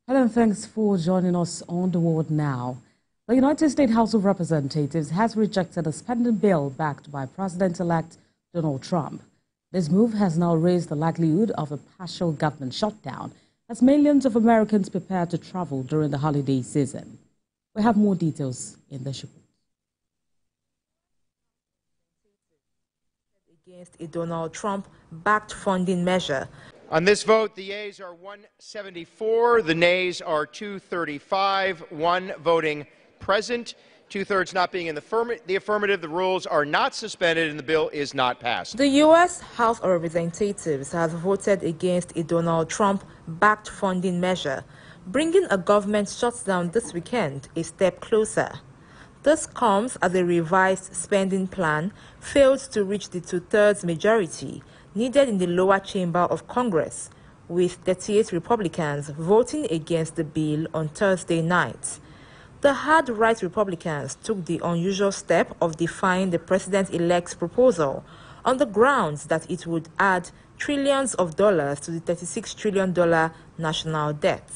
Helen, thanks for joining us on The World Now. The United States House of Representatives has rejected a spending bill backed by President-elect Donald Trump. This move has now raised the likelihood of a partial government shutdown as millions of Americans prepare to travel during the holiday season. We have more details in this report. Against a Donald Trump-backed funding measure. On this vote, the yeas are 174, the nays are 235, one voting present, two-thirds not being in the affirmative. The rules are not suspended and the bill is not passed. The U.S. House of Representatives has voted against a Donald Trump-backed funding measure, bringing a government shutdown this weekend a step closer. This comes as a revised spending plan failed to reach the two-thirds majority needed in the lower chamber of Congress, with 38 Republicans voting against the bill on Thursday night. The hard-right Republicans took the unusual step of defying the president-elect's proposal on the grounds that it would add trillions of dollars to the $36 trillion national debt.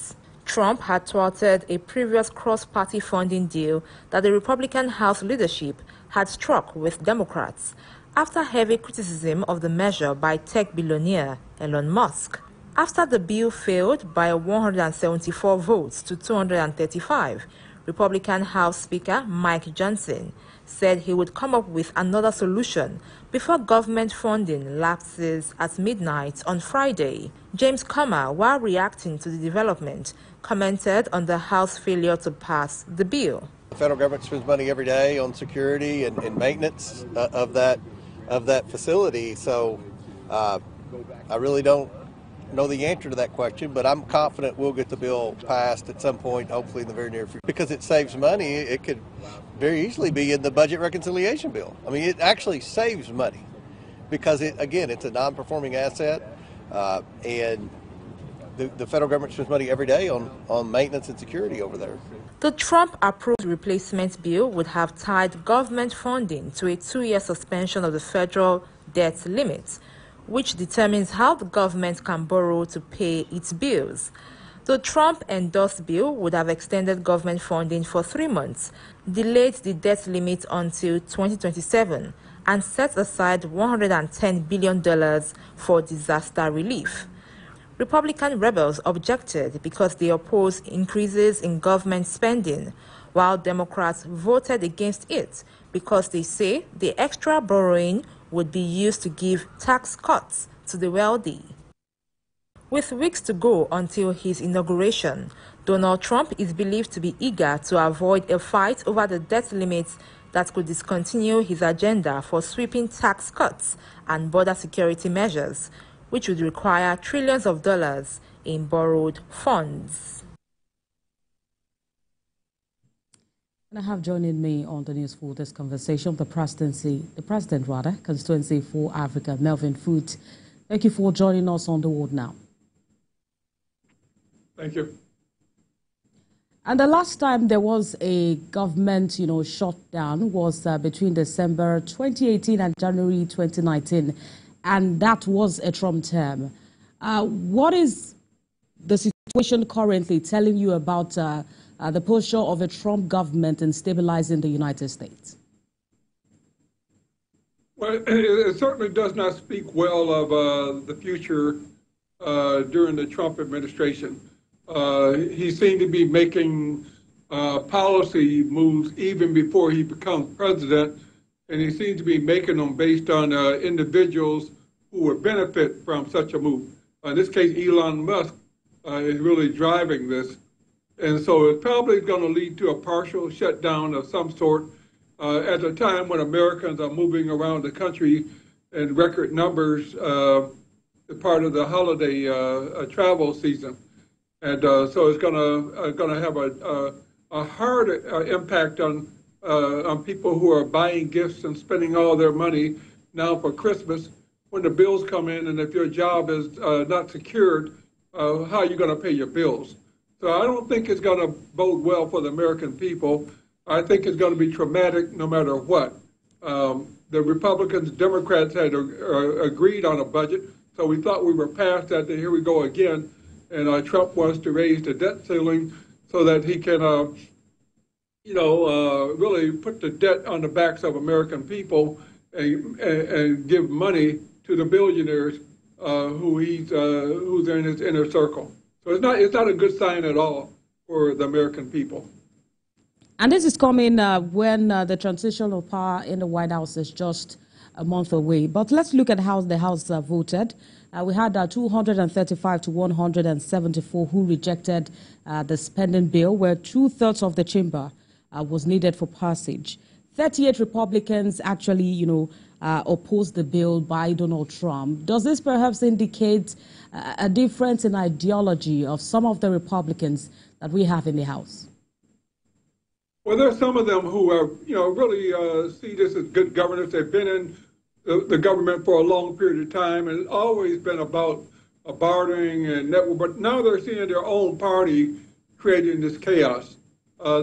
Trump had thwarted a previous cross-party funding deal that the Republican House leadership had struck with Democrats after heavy criticism of the measure by tech billionaire Elon Musk. After the bill failed by 174 votes to 235, Republican House Speaker Mike Johnson said he would come up with another solution before government funding lapses at midnight on Friday. James Comer, while reacting to the development, commented on the House failure to pass the bill. The federal government spends money every day on security and maintenance of that facility, so I really don't know the answer to that question, but I'm confident we'll get the bill passed at some point, hopefully in the very near future. Because it saves money, it could very easily be in the budget reconciliation bill. I mean, it actually saves money because, it's a non-performing asset, and the federal government spends money every day on maintenance and security over there. The Trump-approved replacement bill would have tied government funding to a 2-year suspension of the federal debt limit, which determines how the government can borrow to pay its bills. The Trump-endorsed bill would have extended government funding for 3 months, delayed the debt limit until 2027, and set aside $110 billion for disaster relief. Republican rebels objected because they oppose increases in government spending, while Democrats voted against it because they say the extra borrowing would be used to give tax cuts to the wealthy. With weeks to go until his inauguration, Donald Trump is believed to be eager to avoid a fight over the debt limits that could discontinue his agenda for sweeping tax cuts and border security measures, which would require trillions of dollars in borrowed funds. And I have joining me on the news for this conversation, the president, constituency for Africa, Melvin Foote. Thank you for joining us on The World Now. Thank you. And the last time there was a government, shutdown was between December 2018 and January 2019, and that was a Trump term. What is the situation currently telling you about the posture of a Trump government in stabilizing the United States? Well, it certainly does not speak well of the future during the Trump administration. He seemed to be making policy moves even before he becomes president, and he seems to be making them based on individuals who would benefit from such a move. In this case, Elon Musk is really driving this. And so it's probably going to lead to a partial shutdown of some sort at a time when Americans are moving around the country in record numbers, part of the holiday travel season. And so it's going to have a hard impact on people who are buying gifts and spending all their money now for Christmas when the bills come in, and if your job is not secured, how are you going to pay your bills? So I don't think it's going to bode well for the American people. I think it's going to be traumatic no matter what. The Republicans, Democrats had agreed on a budget, so we thought we were past that, and here we go again. and Trump wants to raise the debt ceiling so that he can, really put the debt on the backs of American people and give money to the billionaires who's in his inner circle. So it's not a good sign at all for the American people. And this is coming when the transition of power in the White House is just a month away. But let's look at how the House voted. We had 235 to 174 who rejected the spending bill, where 2/3 of the chamber was needed for passage. 38 Republicans actually, opposed the bill by Donald Trump. Does this perhaps indicate a difference in ideology of some of the Republicans that we have in the House? Well, there's some of them who are, really see this as good governance. They've been in the government for a long period of time, and it's always been about bartering and network. But now they're seeing their own party creating this chaos.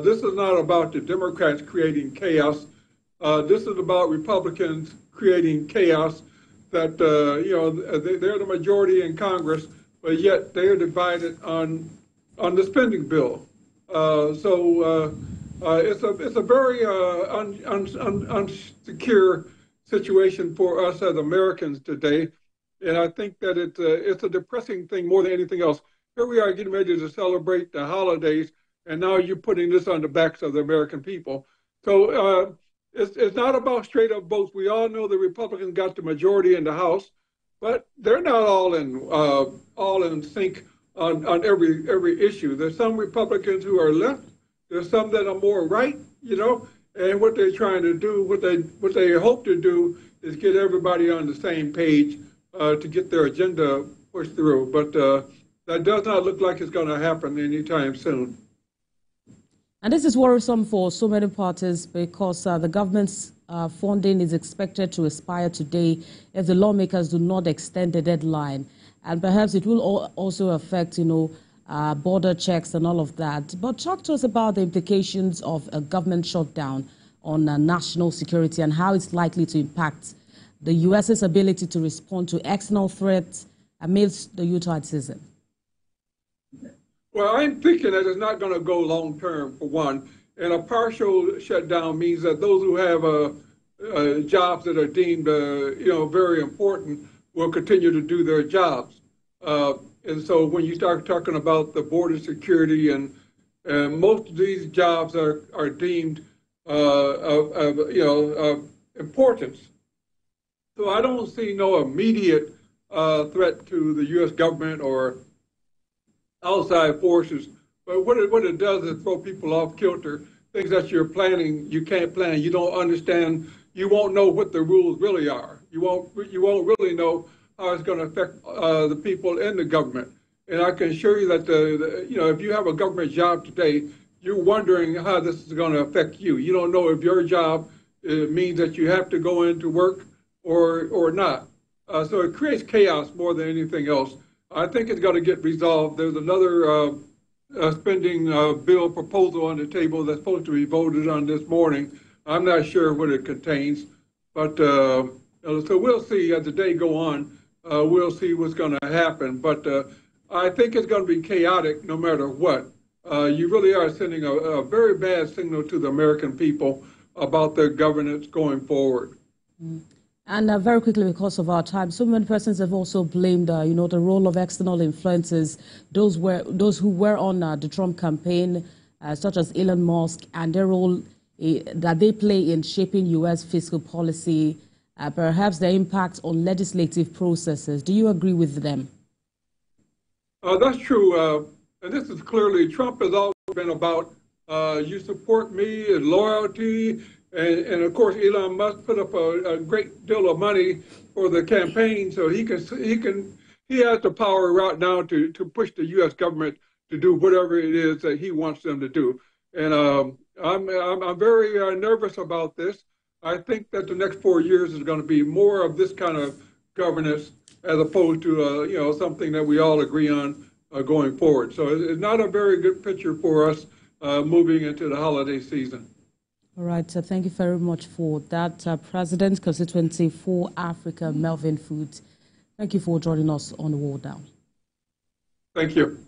This is not about the Democrats creating chaos. This is about Republicans creating chaos. That they're the majority in Congress, but yet they are divided on the spending bill. It's a very unsecure situation for us as Americans today, and I think that it's a depressing thing more than anything else. Here we are getting ready to celebrate the holidays, and now you're putting this on the backs of the American people. So it's not about straight up votes. We all know the Republicans got the majority in the House, but they're not all in sync on every issue. There's some Republicans who are left. There's some that are more right, and what they're trying to do, what they hope to do is get everybody on the same page to get their agenda pushed through. But that does not look like it's going to happen anytime soon. And this is worrisome for so many parties because the government's funding is expected to expire today if the lawmakers do not extend the deadline. And perhaps it will also affect, border checks and all of that. But talk to us about the implications of a government shutdown on national security and how it's likely to impact the U.S.'s ability to respond to external threats amidst the Utah season. Well, I'm thinking that it's not going to go long term, for one. And a partial shutdown means that those who have jobs that are deemed, very important will continue to do their jobs. And so when you start talking about the border security and most of these jobs are deemed of importance. So I don't see no immediate threat to the U.S. government or outside forces. But what it does is throw people off kilter. Things that you're planning, you can't plan. You don't understand. You won't know what the rules really are. You won't really know how it's going to affect the people in the government. And I can assure you that if you have a government job today, you're wondering how this is going to affect you. You don't know if your job means that you have to go into work or not. So it creates chaos more than anything else. I think it's going to get resolved. There's another spending bill proposal on the table that's supposed to be voted on this morning. I'm not sure what it contains, but so we'll see as the day go on. We'll see what's going to happen, but I think it's going to be chaotic no matter what. You really are sending a very bad signal to the American people about their governance going forward. And very quickly, because of our time, so many persons have also blamed, the role of external influences, those who were on the Trump campaign, such as Elon Musk, and their role that they play in shaping U.S. fiscal policy, perhaps their impact on legislative processes. Do you agree with them? That's true. And this is clearly, Trump has always been about you support me and loyalty. And of course, Elon Musk put up a great deal of money for the campaign, so he has the power right now to push the U.S. government to do whatever it is that he wants them to do. And I'm very nervous about this. I think that the next 4 years is going to be more of this kind of governance as opposed to something that we all agree on going forward. So it's not a very good picture for us moving into the holiday season. All right, so thank you very much for that, President Constituency for Africa, Melvin Foods. Thank you for joining us on the World Now. Thank you.